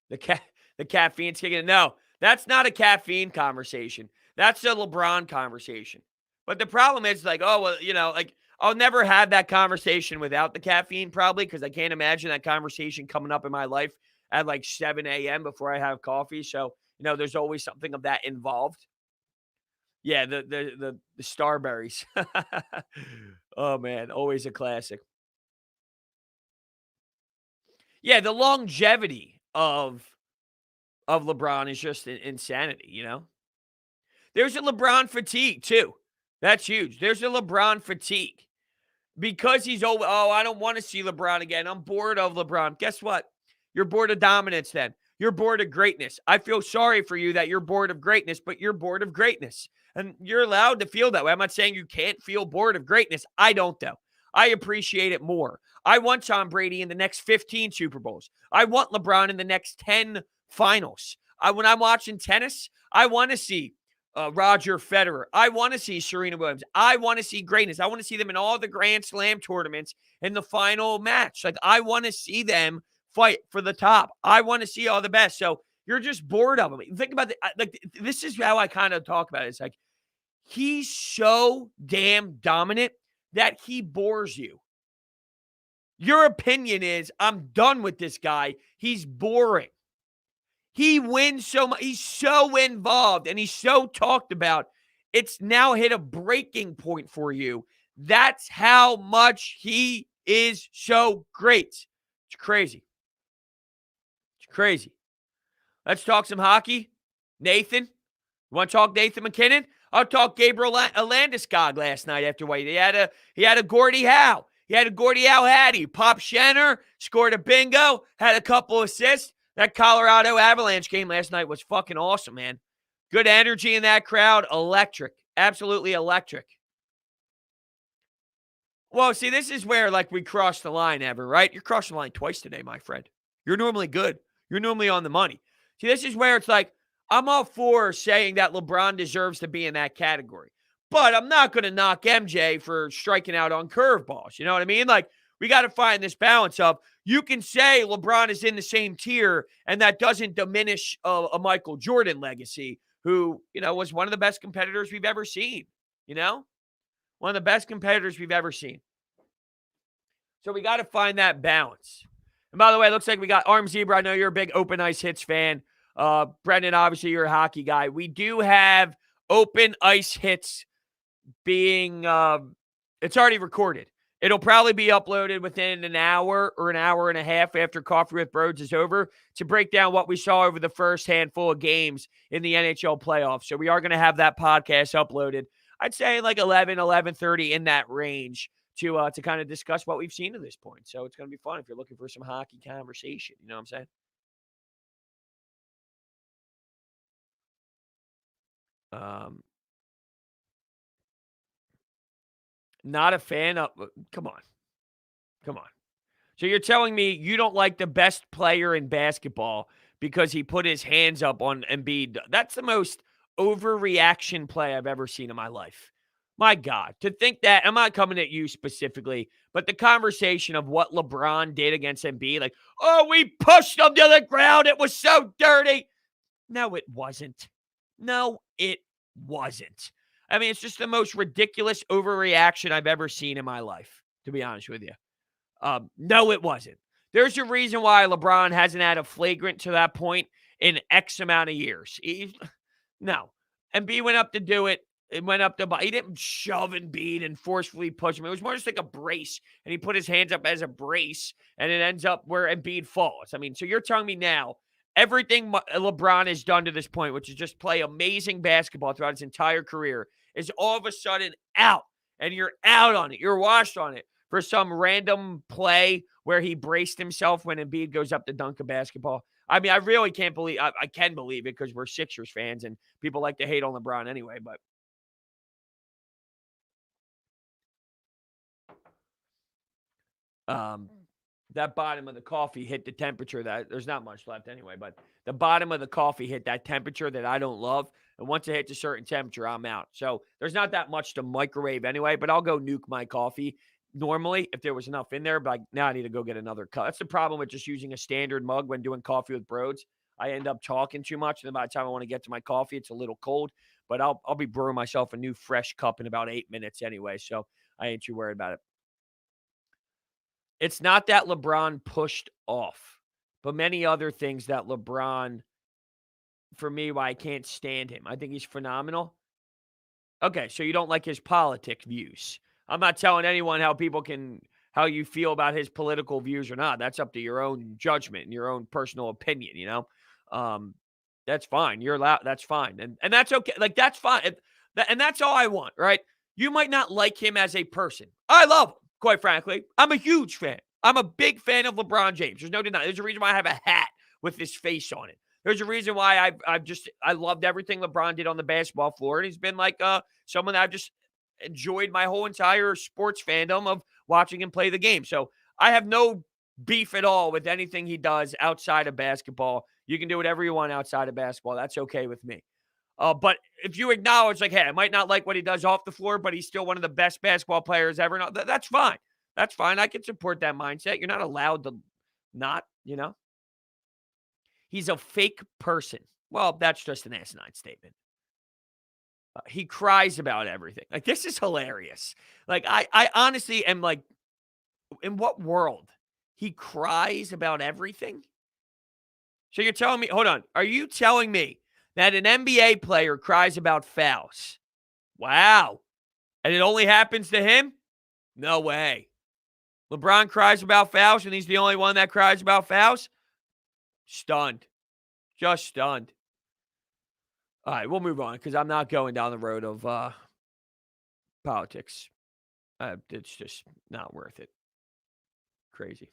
The caffeine's kicking in. No, that's not a caffeine conversation. That's a LeBron conversation. But the problem is like, oh, well, like I'll never have that conversation without the caffeine probably because I can't imagine that conversation coming up in my life at like 7 a.m. before I have coffee. So, there's always something of that involved. Yeah, the Starberries. Oh, man, always a classic. Yeah, the longevity of LeBron is just insanity, There's a LeBron fatigue, too. That's huge. There's a LeBron fatigue. Because he's, I don't want to see LeBron again. I'm bored of LeBron. Guess what? You're bored of dominance then. You're bored of greatness. I feel sorry for you that you're bored of greatness, but you're bored of greatness. And you're allowed to feel that way. I'm not saying you can't feel bored of greatness. I don't, though. I appreciate it more. I want Tom Brady in the next 15 Super Bowls. I want LeBron in the next 10 finals. When I'm watching tennis, I want to see Roger Federer. I want to see Serena Williams. I want to see greatness. I want to see them in all the Grand Slam tournaments in the final match. Like, I want to see them fight for the top. I want to see all the best. So you're just bored of him. Think about this is how I kind of talk about it. It's like he's so damn dominant that he bores you. Your opinion is, I'm done with this guy. He's boring. He wins so much. He's so involved and he's so talked about. It's now hit a breaking point for you. That's how much he is so great. It's crazy. It's crazy. Let's talk some hockey. Nathan. You want to talk Nathan McKinnon? I'll talk Gabriel Landeskog last night after what he had a Gordie Howe. He had a Gordie Howe hattie. Pop Shanner, scored a bingo, had a couple assists. That Colorado Avalanche game last night was fucking awesome, man. Good energy in that crowd. Electric. Absolutely electric. Well, see, this is where, like, we cross the line, Ever, right? You're crossing the line twice today, my friend. You're normally good. You're normally on the money. See, this is where it's like, I'm all for saying that LeBron deserves to be in that category. But I'm not going to knock MJ for striking out on curveballs. You know what I mean? Like, we got to find this balance of, you can say LeBron is in the same tier, and that doesn't diminish a Michael Jordan legacy, who, was one of the best competitors we've ever seen. One of the best competitors we've ever seen. So we got to find that balance. And by the way, it looks like we got Arm Zebra. I know you're a big Open Ice Hits fan. Brendan, obviously you're a hockey guy. We do have Open Ice Hits being, it's already recorded. It'll probably be uploaded within an hour or an hour and a half after Coffee with Brodes is over to break down what we saw over the first handful of games in the NHL playoffs. So we are going to have that podcast uploaded. I'd say like 11:30 in that range to kind of discuss what we've seen to this point. So it's going to be fun if you're looking for some hockey conversation. You know what I'm saying? Not a fan of – come on. So you're telling me you don't like the best player in basketball because he put his hands up on Embiid? That's the most overreaction play I've ever seen in my life. My God, to think that – I'm not coming at you specifically, but the conversation of what LeBron did against Embiid, like, oh, we pushed him to the ground. It was so dirty. No, it wasn't. I mean, it's just the most ridiculous overreaction I've ever seen in my life, to be honest with you. No, it wasn't. There's a reason why LeBron hasn't had a flagrant to that point in X amount of years. No. Embiid went up to do it. It went up to – he didn't shove Embiid and forcefully push him. It was more just like a brace, and he put his hands up as a brace, and it ends up where Embiid falls. I mean, so you're telling me now everything LeBron has done to this point, which is just play amazing basketball throughout his entire career, is all of a sudden out, and you're out on it. You're washed on it for some random play where he braced himself when Embiid goes up to dunk a basketball. I mean, I really can't believe – I can believe it because we're Sixers fans, and people like to hate on LeBron anyway, but – that bottom of the coffee hit the temperature that there's not much left anyway, but the bottom of the coffee hit that temperature that I don't love. And once it hits a certain temperature, I'm out. So there's not that much to microwave anyway, but I'll go nuke my coffee normally if there was enough in there, but now I need to go get another cup. That's the problem with just using a standard mug when doing coffee with Brodes. I end up talking too much, and then by the time I want to get to my coffee, it's a little cold, but I'll be brewing myself a new fresh cup in about 8 minutes anyway, so I ain't too worried about it. It's not that LeBron pushed off, but many other things that LeBron, for me, why I can't stand him. I think he's phenomenal. Okay, so you don't like his politic views. I'm not telling anyone how you feel about his political views or not. That's up to your own judgment and your own personal opinion, That's fine. You're allowed. That's fine. And that's okay. Like, that's fine. And that's all I want, right? You might not like him as a person. I love him. Quite frankly, I'm a huge fan. I'm a big fan of LeBron James. There's no denying. There's a reason why I have a hat with his face on it. There's a reason why I loved everything LeBron did on the basketball floor. And he's been like someone that I've just enjoyed my whole entire sports fandom of watching him play the game. So I have no beef at all with anything he does outside of basketball. You can do whatever you want outside of basketball. That's okay with me. But if you acknowledge, like, hey, I might not like what he does off the floor, but he's still one of the best basketball players ever. No, that's fine. That's fine. I can support that mindset. You're not allowed to not, He's a fake person. Well, that's just an asinine statement. He cries about everything. Like, this is hilarious. Like, I honestly am like, in what world? He cries about everything? So you're telling me, hold on, are you telling me that an NBA player cries about fouls? Wow. And it only happens to him? No way. LeBron cries about fouls and he's the only one that cries about fouls? Stunned. Just stunned. All right, we'll move on because I'm not going down the road of politics. It's just not worth it. Crazy.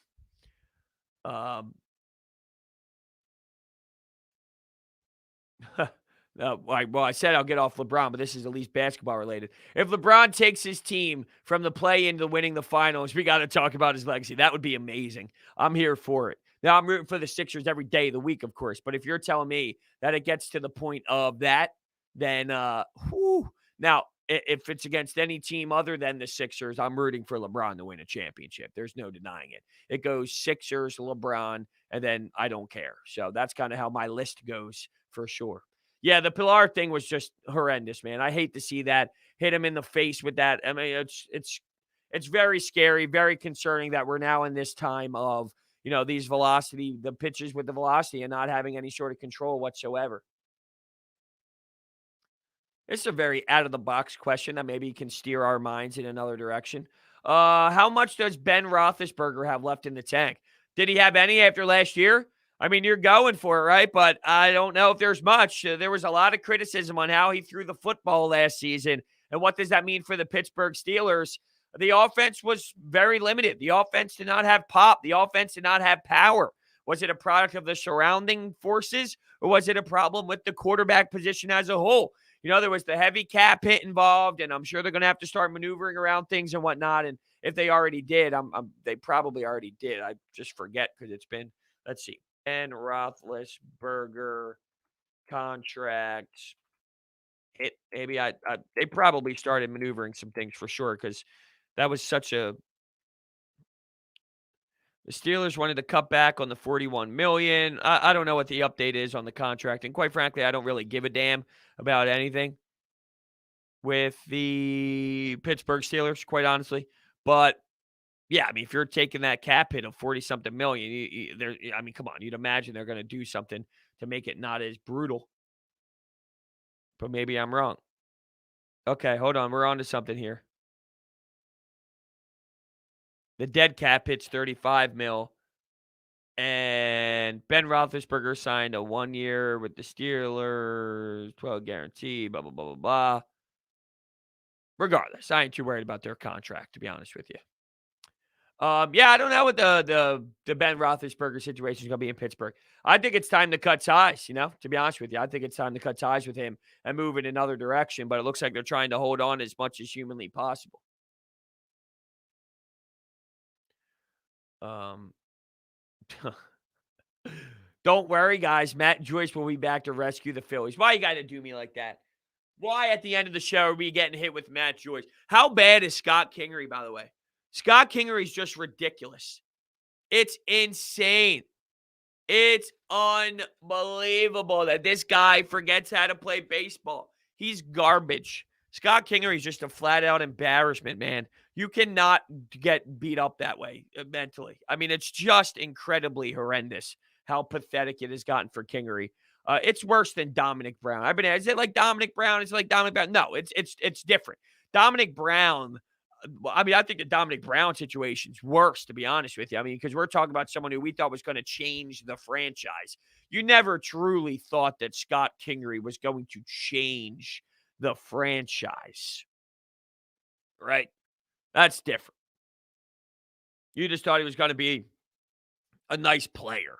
Well, I said I'll get off LeBron, but this is at least basketball related. If LeBron takes his team from the play into winning the finals, we got to talk about his legacy. That would be amazing. I'm here for it. Now, I'm rooting for the Sixers every day of the week, of course. But if you're telling me that it gets to the point of that, then, whew. Now, if it's against any team other than the Sixers, I'm rooting for LeBron to win a championship. There's no denying it. It goes Sixers, LeBron, and then I don't care. So that's kind of how my list goes for sure. Yeah, the Pilar thing was just horrendous, man. I hate to see that. Hit him in the face with that. I mean, it's very scary, very concerning that we're now in this time of, these the pitches with the velocity and not having any sort of control whatsoever. It's a very out of the box question that maybe can steer our minds in another direction. How much does Ben Roethlisberger have left in the tank? Did he have any after last year? I mean, you're going for it, right? But I don't know if there's much. There was a lot of criticism on how he threw the football last season. And what does that mean for the Pittsburgh Steelers? The offense was very limited. The offense did not have pop. The offense did not have power. Was it a product of the surrounding forces, or was it a problem with the quarterback position as a whole? There was the heavy cap hit involved, and I'm sure they're going to have to start maneuvering around things and whatnot. And if they already did, they probably already did. I just forget because it's been, let's see, Ben Roethlisberger contract hit. Maybe they probably started maneuvering some things for sure because that was such a. The Steelers wanted to cut back on the $41 million. I don't know what the update is on the contract, and quite frankly, I don't really give a damn about anything with the Pittsburgh Steelers, quite honestly. But yeah, I mean, if you're taking that cap hit of 40-something million, come on, you'd imagine they're going to do something to make it not as brutal. But maybe I'm wrong. Okay, hold on. We're on to something here. The dead cap hits 35 mil. And Ben Roethlisberger signed a 1 year with the Steelers, 12 guarantee, blah, blah, blah, blah, blah. Regardless, I ain't too worried about their contract, to be honest with you. Yeah, I don't know what the Ben Roethlisberger situation is going to be in Pittsburgh. I think it's time to cut ties, to be honest with you. I think it's time to cut ties with him and move in another direction, but it looks like they're trying to hold on as much as humanly possible. Don't worry, guys. Matt Joyce will be back to rescue the Phillies. Why you got to do me like that? Why at the end of the show are we getting hit with Matt Joyce? How bad is Scott Kingery, by the way? Scott Kingery is just ridiculous. It's insane. It's unbelievable that this guy forgets how to play baseball. He's garbage. Scott Kingery is just a flat-out embarrassment, man. You cannot get beat up that way mentally. I mean, it's just incredibly horrendous how pathetic it has gotten for Kingery. It's worse than Dominic Brown. Is it like Dominic Brown? Is it like Dominic Brown? No, it's different. Dominic Brown, I think the Dominic Brown situation's worse, to be honest with you. I mean, because we're talking about someone who we thought was going to change the franchise. You never truly thought that Scott Kingery was going to change the franchise, right? That's different. You just thought he was going to be a nice player,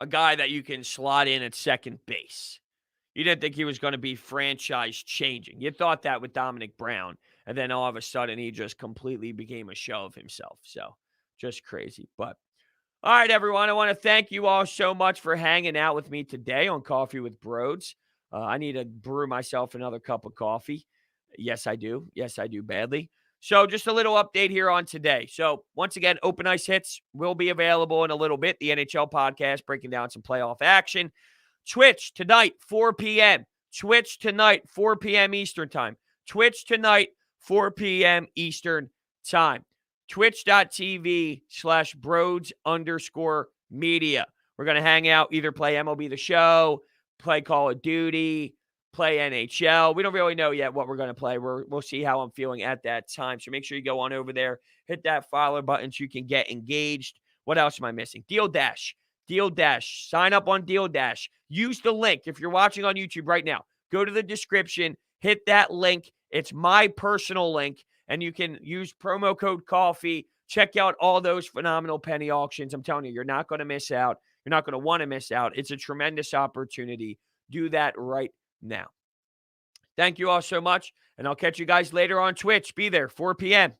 a guy that you can slot in at second base. You didn't think he was going to be franchise changing. You thought that with Dominic Brown, and then all of a sudden he just completely became a shell of himself. So just crazy. But all right, everyone, I want to thank you all so much for hanging out with me today on Coffee with Brodes. I need to brew myself another cup of coffee. Yes, I do. Yes, I do badly. So just a little update here on today. So once again, Open Ice Hits will be available in a little bit. The NHL podcast breaking down some playoff action. Twitch tonight, 4 p.m. Twitch tonight, 4 p.m. Eastern time. Twitch tonight, 4 p.m. Eastern time. Twitch.tv/Brodes_media. We're going to hang out, either play MLB The Show, play Call of Duty, play NHL. We don't really know yet what we're going to play. We'll see how I'm feeling at that time. So make sure you go on over there, hit that follow button so you can get engaged. What else am I missing? Deal Dash. Sign up on Deal Dash. Use the link. If you're watching on YouTube right now, go to the description, hit that link. It's my personal link, and you can use promo code COFFEE. Check out all those phenomenal penny auctions. I'm telling you, you're not going to miss out. You're not going to want to miss out. It's a tremendous opportunity do that right now. Thank you all so much, and I'll catch you guys later on Twitch. Be there, 4 p.m.